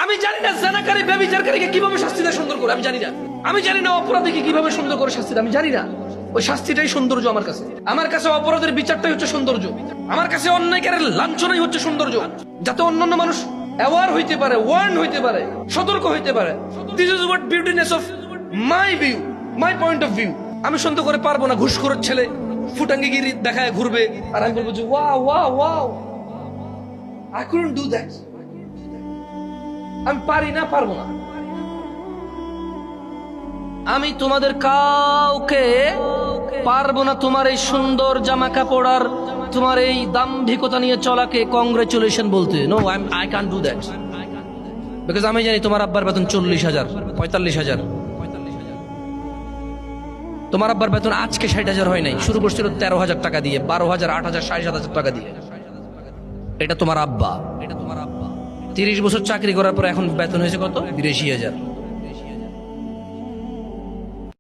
আমি জানি না জানাকারী ব্যভিচারকারীকে কিভাবে শাস্তি দেয় সুন্দর করে, আমি জানি না। আমি জানি না অপরাধীকে কিভাবে সুন্দর করে শাস্তি দেয়, আমি জানি না। ওই শাস্তিটাই সৌন্দর্য আমার কাছে। আমার কাছে অপরাধের বিচারটাই হচ্ছে সৌন্দর্য। আমার কাছে অন্যায়কারের লাঞ্ছনাই হচ্ছে সৌন্দর্য, যাতে অন্যান্য মানুষ অ্যাওয়ার হইতে পারে, ওয়ার্ন হইতে পারে, সতর্ক হইতে পারে। This is what beautiness of my view, my point of view. আমি সুন্দর করে পারবো না ঘুষখোরের ছেলে ফুটাঙ্গিগিরি দেখায় ঘুরবে আর আমি বলবো যে wow wow wow, I couldn't do that. আমি পারি না, পারবো না। আমি তোমাদের কাউকে পারবো না তোমার এই সুন্দর জামা কাপড় আর তোমার এই দাম্ভিকতা নিয়ে চলাকে কংগ্রেচুলেশন বলতে। No, I can do that, because আমি জানি তোমার আব্বার বেতন 40,000, 45,000। তোমার আব্বার বেতন আজকে 60,000 হয় নাই, শুরু করছিল 13,000 টাকা দিয়ে, 12,000, 8,000, 7,500 টাকা দিয়ে। এটা তোমার আব্বা, 30 বছর চাকরি করার পর এখন বেতন হয়েছে কত? 82,000।